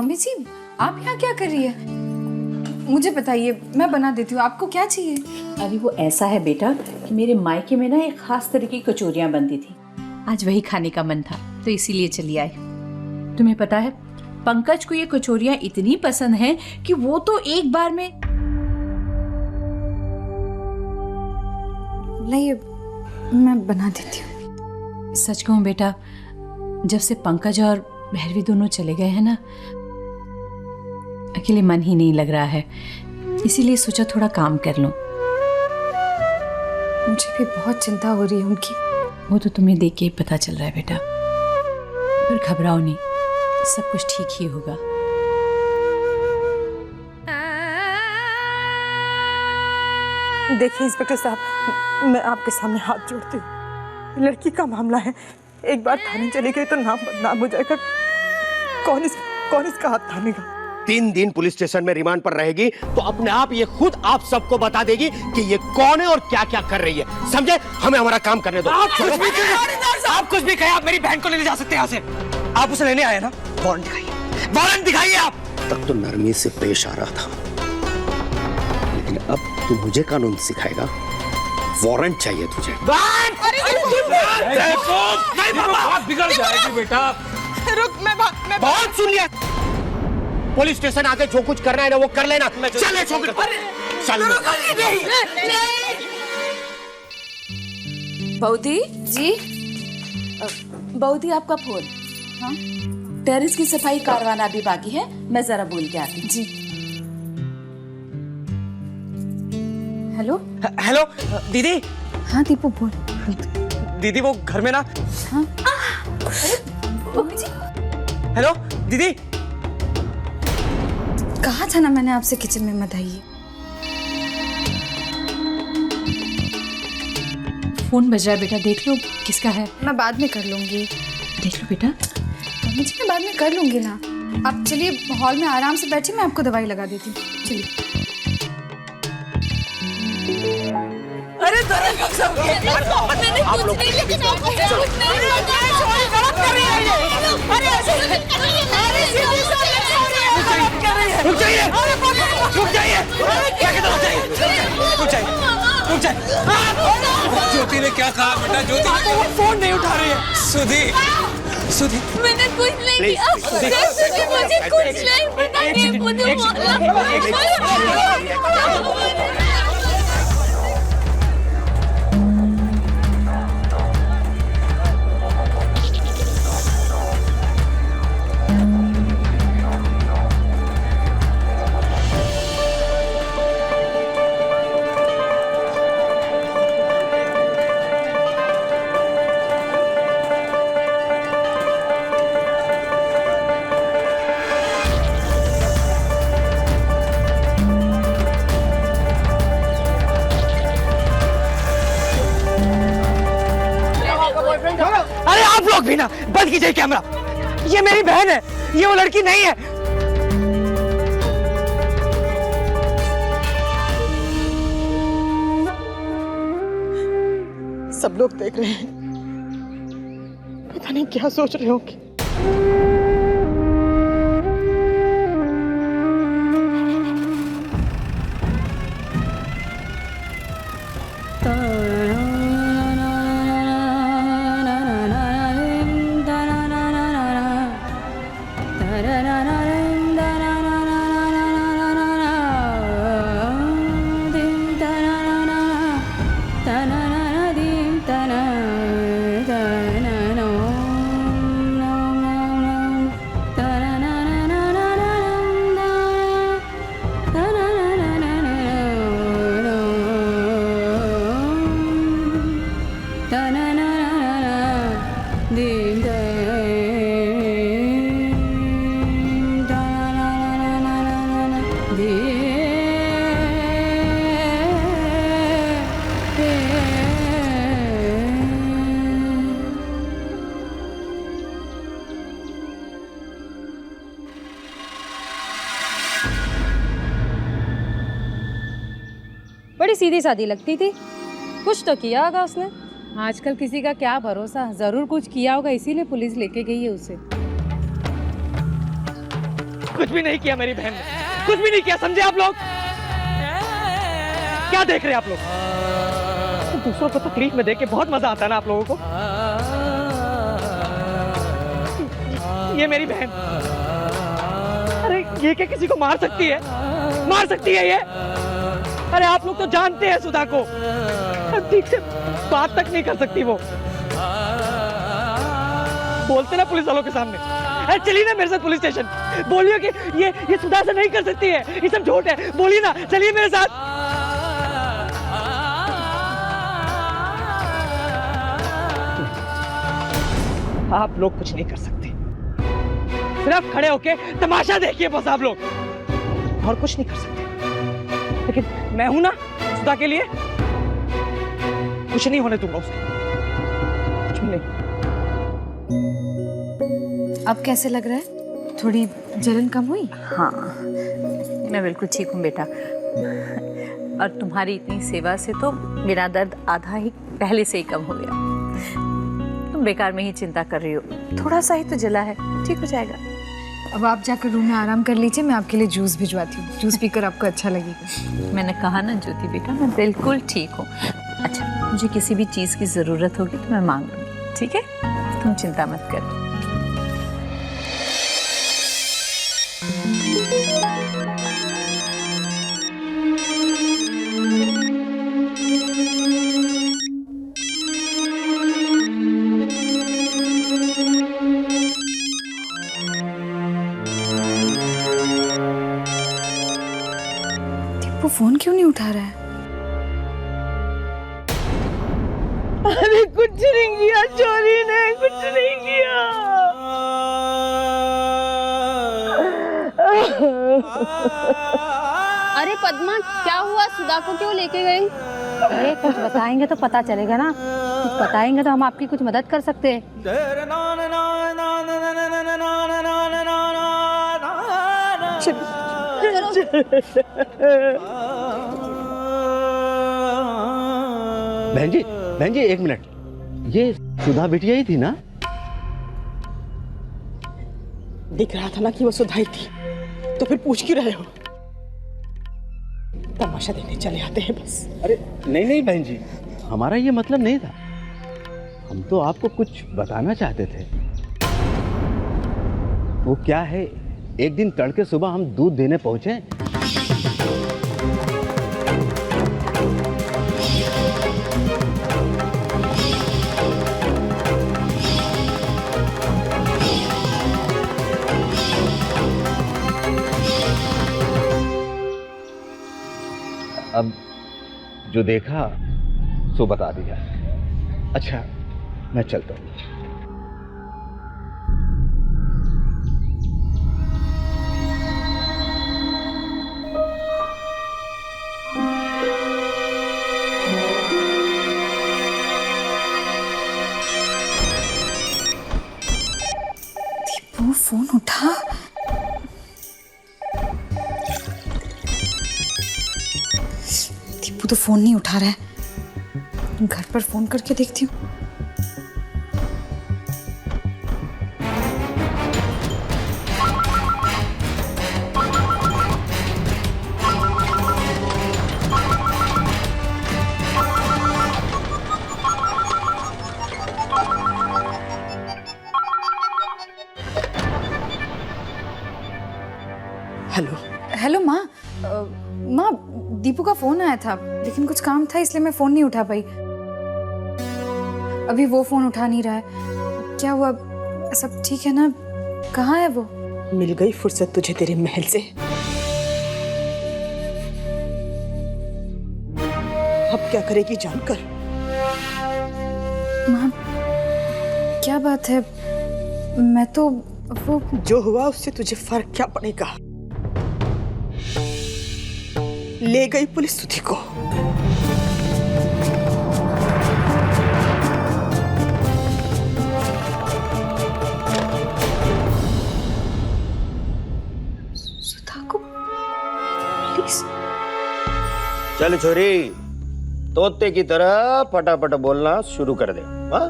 Mummy जी, आप यहाँ क्या कर रही है? मुझे बताइए, मैं बना देती हूँ। आपको क्या चाहिए? अरे वो ऐसा है बेटा कि मेरे मायके में ना एक खास तरह की कचौरियां बनती थी। आज वही खाने का मन था तो इसीलिए चली आई। तुम्हें पता है पंकज को ये कचौरियां इतनी पसंद हैं कि वो तो एक बार में नहीं, मैं बना देती हूँ। सच कहूं बेटा, जब से पंकज और भैरवी दोनों चले गए हैं ना, अकेले मन ही नहीं लग रहा है, इसीलिए सोचा थोड़ा काम कर लूं। मुझे भी बहुत चिंता हो रही है उनकी। वो तो तुम्हें देख के ही पता चल रहा है बेटा, पर घबराओ नहीं, सब कुछ ठीक ही होगा। देखिए इंस्पेक्टर साहब, मैं आपके सामने हाथ जोड़ती हूँ, लड़की का मामला है, एक बार थाने चली गई तो नाम बदनाम हो जाएगा। कौन इसका हाथ थामेगा? 3 दिन पुलिस स्टेशन में रिमांड पर रहेगी तो अपने आप ये खुद आप सबको बता देगी कि ये कौन है और क्या क्या कर रही है, समझे? हमें हमारा काम करने दो। आप कुछ भी कहे, आप मेरी बहन को लेने जा सकते हैं यहाँ से। आप उसे लेने आए ना, वारंट दिखाइए, वारंट दिखाइए। आप तक तो नरमी से पेश आ रहा था, लेकिन अब तू मुझे कानून सिखाएगा। वारंट चाहिए तुझे। बात बिगड़ जाएगी बेटा। रुक, मैं बहुत सुन लिया। पुलिस स्टेशन आके जो कुछ करना है ना वो कर लेना। चल छोकरी, चल। बऊदी जी? बऊदी, आपका फोन। हाँ? टेरिस की सफाई कारवाना अभी बाकी है, मैं जरा बोल के आती हूँ। जी। हेलो? हेलो दीदी। हाँ दीपू, बोल। दीदी वो घर में ना। हाँ? मम्मी जी, हेलो दीदी। कहा था ना मैंने आपसे किचन में मत आइए। फोन बज रहा है बेटा, देख लो किसका है। मैं बाद में कर लूंगी। देख लो बेटा। मम्मी जी, मैं बाद में कर लूंगी ना। आप चलिए हॉल में आराम से बैठिए, मैं आपको दवाई लगा देती हूँ। चलिए। अरे आप लोग रुक जाइए, रुक जाइए। ज्योति ने क्या कहा बेटा? ज्योति वो फोन नहीं उठा रही है। सुधी, मैंने कुछ नहीं किया। मुझे कुछ नहीं पता, नहीं मुझे भी ना बंद कीजिए कैमरा। ये मेरी बहन है, ये वो लड़की नहीं है। सब लोग देख रहे हैं, पता नहीं क्या सोच रहे होंगे। बड़ी सीधी सादी लगती थी, कुछ तो किया होगा उसने। आजकल किसी का क्या भरोसा, जरूर कुछ किया होगा, इसीलिए पुलिस लेके गई है उसे। कुछ भी नहीं किया मेरी बहन ने, कुछ भी नहीं किया, समझे आप लोग? क्या देख रहे हैं आप लोग? दूसरों को तकलीफ में देख के बहुत मजा आता है ना आप लोगों को। ये मेरी बहन, अरे ये क्या किसी को मार सकती है? मार सकती है ये? अरे आप लोग तो जानते हैं सुधा को, ठीक से बात तक नहीं कर सकती वो। बोलते ना पुलिस वालों के सामने, अरे चलिए ना मेरे साथ पुलिस स्टेशन, बोलिए कि ये सुधा से नहीं कर सकती है, ये सब झूठ है, बोलिए ना, चलिए मेरे साथ। आप लोग कुछ नहीं कर सकते, सिर्फ खड़े होके तमाशा देखिए बस आप लोग, और कुछ नहीं कर सकते। लेकिन मैं हूं ना सुधा के लिए, कुछ नहीं होने दूंगा उसको, कुछ भी नहीं। अब कैसे लग रहा है? थोड़ी जलन कम हुई? हाँ, मैं बिल्कुल ठीक हूँ बेटा। और तुम्हारी इतनी सेवा से तो मेरा दर्द आधा ही पहले से ही कम हो गया। तुम बेकार में ही चिंता कर रही हो, थोड़ा सा ही तो जला है, ठीक हो जाएगा। अब आप जाकर रूम में आराम कर लीजिए, मैं आपके लिए जूस भिजवाती हूँ, जूस पीकर आपको अच्छा लगेगा। मैंने कहा ना ज्योति बेटा, मैं बिल्कुल ठीक हूँ। अच्छा, मुझे किसी भी चीज़ की ज़रूरत होगी तो मैं मांग लूँगी, ठीक है? तुम चिंता मत करो। वो फोन क्यों नहीं उठा रहा है? अरे कुछ नहीं किया चोरी ने, कुछ नहीं किया। अरे पद्मा, क्या हुआ? सुधा को क्यों लेके गई? अरे कुछ बताएंगे तो पता चलेगा ना, कुछ बताएंगे तो हम आपकी कुछ मदद कर सकते हैं। बहन जी एक मिनट, ये सुधा बिटिया ही थी ना? दिख रहा था ना कि वो सुधाई थी, तो फिर पूछ क्यों रहे हो? तमाशा देखने चले आते हैं बस। अरे नहीं बहन जी, हमारा ये मतलब नहीं था, हम तो आपको कुछ बताना चाहते थे। वो क्या है, एक दिन तड़के सुबह हम दूध देने पहुंचे, अब जो देखा सो बता दिया। अच्छा मैं चलता हूँ। दीपू फोन उठा। दीपू तो फोन नहीं उठा रहा है, घर पर फोन करके देखती हूँ। हेलो हेलो माँ। माँ, दीपू का फोन आया था, लेकिन कुछ काम था इसलिए मैं फोन नहीं उठा पाई। अभी वो फोन उठा नहीं रहा है। क्या हुआ, सब ठीक है ना? कहाँ है वो? मिल गई फुर्सत तुझे तेरे महल से। अब क्या करेगी जानकर? माँ क्या बात है? मैं तो वो जो हुआ उससे तुझे फर्क क्या पड़ेगा? ले गई पुलिस सुधी को। सुधा को पुलिस? चल छोरी, तोते की तरह फटाफट बोलना शुरू कर दे। हाँ?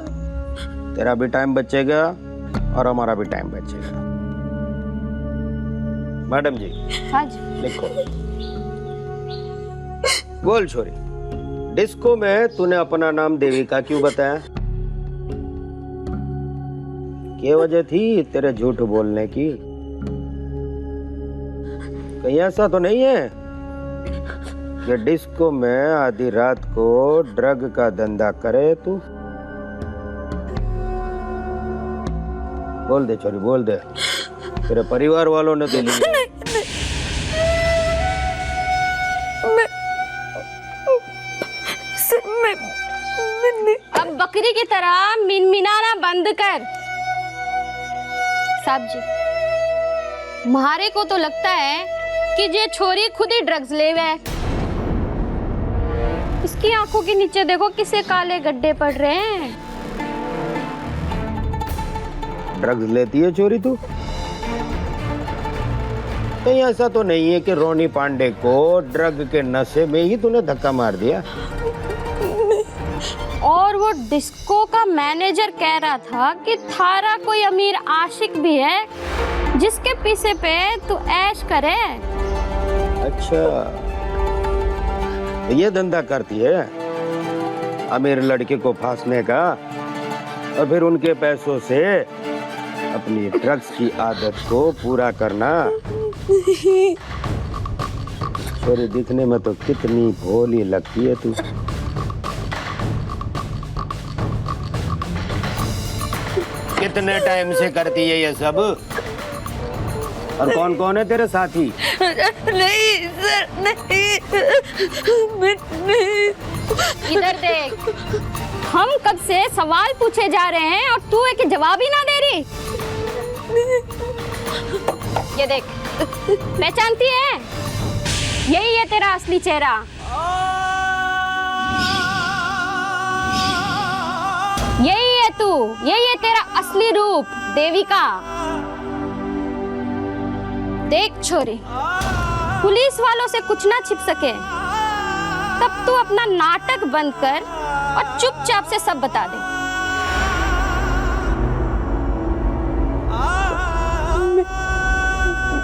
तेरा भी टाइम बचेगा और हमारा भी टाइम बचेगा। मैडम जी हाँ जी। लिखो। बोल छोरी, डिस्को में तूने अपना नाम देविका क्यों बताया? क्या वजह थी तेरे झूठ बोलने की? कहीं ऐसा तो नहीं है कि डिस्को में आधी रात को ड्रग का धंधा करे तू? बोल दे छोरी, बोल दे। तेरे परिवार वालों ने तो लिया। अब बकरी की तरह मिनमिनाना बंद कर। साहब जी, म्हारे को तो लगता है कि ये छोरी खुद ही ड्रग्स ले है। इसकी आंखों के नीचे देखो किसे काले गड्ढे पड़ रहे हैं। ड्रग्स लेती है छोरी तू? कहीं ऐसा तो नहीं है कि रोनी पांडे को ड्रग के नशे में ही तूने धक्का मार दिया? और वो डिस्को का मैनेजर कह रहा था कि थारा कोई अमीर आशिक भी है जिसके पीछे पे तू ऐश करे। अच्छा, ये धंधा करती है अमीर लड़के को फांसने का और फिर उनके पैसों से अपनी ड्रग्स की आदत को पूरा करना। छोरी दिखने में तो कितनी भोली लगती है तू। कितने टाइम से करती है ये सब? और कौन कौन है तेरे साथी? नहीं सर, नहीं। इधर देख, हम कब से सवाल पूछे जा रहे हैं और तू एक जवाब ही ना दे रही। ये देख, पहचानती है? यही है तेरा असली चेहरा। यही है तू, यही है तेरा असली रूप, देविका। देख छोरी, पुलिस वालों से कुछ ना छिप सके तब तू अपना नाटक बंद कर और चुपचाप से सब बता दे।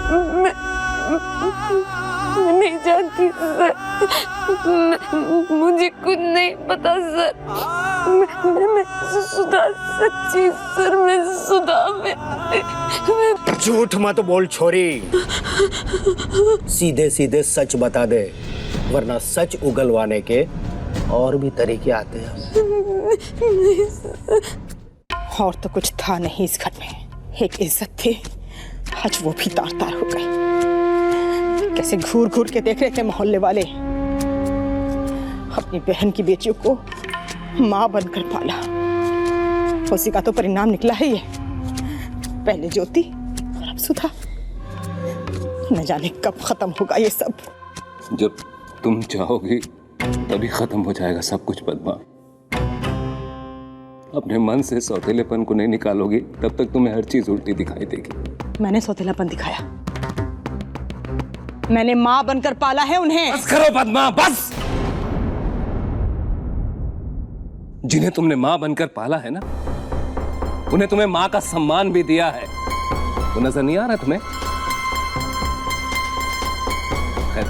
मैं नहीं जानती सर, मुझे कुछ नहीं पता सर। मैं सुधा, सच्ची सर, मैं सुधा में। झूठ मत बोल छोरी, सीधे सीधे सच बता दे, वरना सच उगलवाने के और भी तरीके आते हैं। और तो कुछ था नहीं इस घर में, एक इज्जत थी, आज वो भी तार तार हो गई। कैसे घूर घूर के देख रहे थे मोहल्ले वाले, अपनी बहन की बेटियों को माँ बनकर पाला, उसी का तो परिणाम निकला है ये। पहले ज्योति और अब सुधा, न जाने कब खत्म होगा ये सब। जब तुम चाहोगी तभी खत्म हो जाएगा सब कुछ पद्मा। अपने मन से सौतेलेपन को नहीं निकालोगी तब तक तुम्हें हर चीज उल्टी दिखाई देगी। मैंने सौतेलापन दिखाया? मैंने माँ बनकर पाला है उन्हें। बस करो पद्मा, बस। जिन्हें तुमने माँ बनकर पाला है ना, उन्हें तुम्हें माँ का सम्मान भी दिया है, वो नजर नहीं आ रहा तुम्हें? खैर,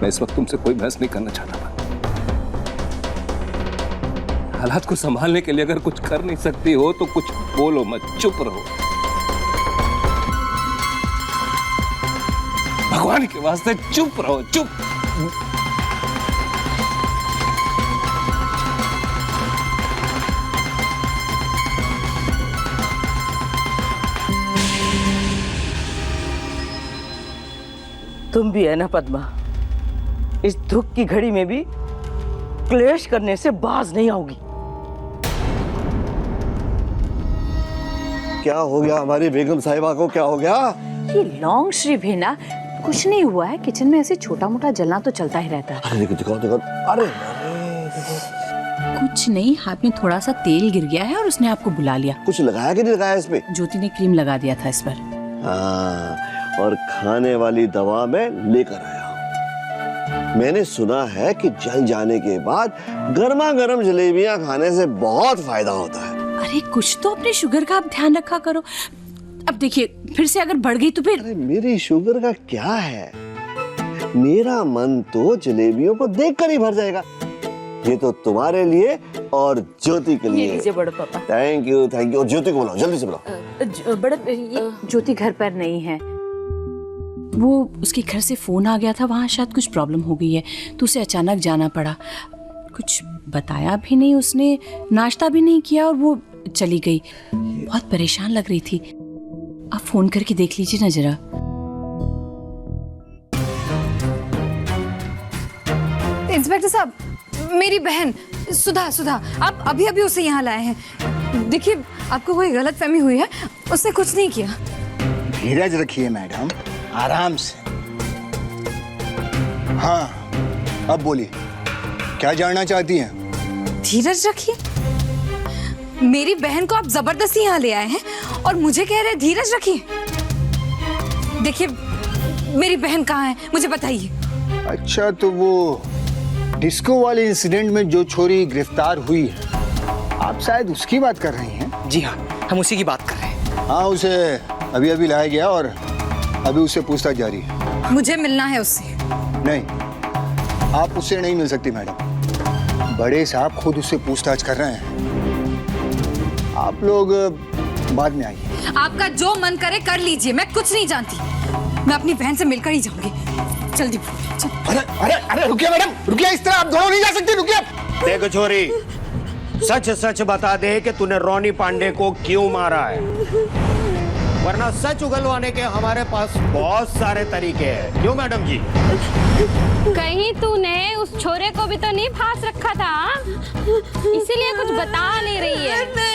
मैं इस वक्त तुमसे कोई बहस नहीं करना चाहता था। हालात को संभालने के लिए अगर कुछ कर नहीं सकती हो तो कुछ बोलो मत, चुप रहो। भगवान के वास्ते चुप रहो, चुप। तुम भी है ना पद्मा, इस दुख की घड़ी में भी क्लेश करने से बाज नहीं आओगी। क्या हो गया हमारी बेगम साहिबा को, क्या हो गया? ये लॉन्ग श्री भेना, कुछ नहीं हुआ है। किचन में ऐसे छोटा मोटा जलना तो चलता ही रहता है। अरे दिखाओ दिखाओ। अरे कुछ नहीं, हाथ में थोड़ा सा तेल गिर गया है और उसने आपको बुला लिया। कुछ लगाया कि नहीं लगाया इस पे? ज्योति ने क्रीम लगा दिया था इस पर। हाँ, और खाने वाली दवा मैं लेकर आया हूँ। मैंने सुना है कि जल जाने के बाद गर्मा गर्म जलेबियां खाने से बहुत फायदा होता है। अरे कुछ तो अपने शुगर का आप ध्यान रखा करो। अब देखिए फिर से अगर बढ़ गई तो फिर। अरे मेरी शुगर का क्या है, मेरा मन तो जलेबियों को देखकर ही भर जाएगा। ये तो तुम्हारे लिए और ज्योति के लिए। ये लीजिए बड़े पापा। Thank you thank you. और ज्योति को बुलाओ, जल्दी से बुलाओ। बड़े ये ज्योति घर पर नहीं है, वो उसके घर से फोन आ गया था, वहाँ शायद कुछ प्रॉब्लम हो गई है तो उसे अचानक जाना पड़ा। कुछ बताया भी नहीं उसने, नाश्ता भी नहीं किया और वो चली गई। बहुत परेशान लग रही थी। आप फोन करके देख लीजिए ना जरा। इंस्पेक्टर साहब, मेरी बहन सुधा आप अभी अभी उसे यहाँ लाए हैं। देखिए आपको कोई गलतफहमी हुई है, उसने कुछ नहीं किया। धीरज रखिए मैडम, आराम से। हाँ अब बोलिए, क्या जानना चाहती हैं? धीरज रखिए? मेरी बहन को आप जबरदस्ती यहाँ ले आए हैं और मुझे कह रहे हैं धीरज रखिए। देखिए मेरी बहन कहाँ है मुझे बताइए। अच्छा तो वो डिस्को वाले इंसिडेंट में जो छोरी गिरफ्तार हुई है, आप शायद उसकी बात कर रही हैं? जी हाँ, हम उसी की बात कर रहे हैं। हाँ, उसे अभी अभी लाया गया और अभी उससे पूछताछ जारी है। मुझे मिलना है उससे। नहीं, आप उससे नहीं मिल सकती मैडम, बड़े साहब खुद उससे पूछताछ कर रहे हैं। आप लोग बाद में आइए। आपका जो मन करे कर लीजिए, मैं कुछ नहीं जानती। मैं अपनी बहन से मिलकर ही जाऊंगी। जल्दी। अरे अरे अरे रुकिए मैडम, रुकिए, इस तरह आप दोनों नहीं जा सकते, रुकिए। देखो छोरी, सच सच बता दे कि तूने रोनी पांडे को क्यों मारा है, वरना सच उगलवाने के हमारे पास बहुत सारे तरीके हैं। क्यों मैडम जी? कहीं तूने उस छोरे को भी तो नहीं फांस रखा था, इसीलिए कुछ बता नहीं रही है। नहीं,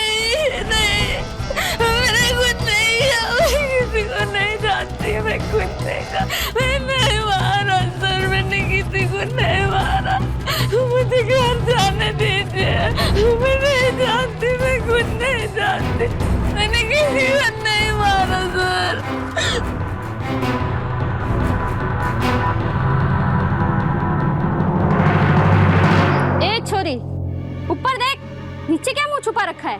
मैंने कुछ नहीं किया, मैं किसी को नहीं जानती, मैं कुछ नहीं मारा सर, मैंने किसी को नहीं मारा, मुझे घर जाने दीजिए, मैं नहीं जानती, मैं कुछ नहीं जानती, मैंने किसी को नहीं मारा सर। ए छोरी, ऊपर देख, नीचे क्या मुंह छुपा रखा है?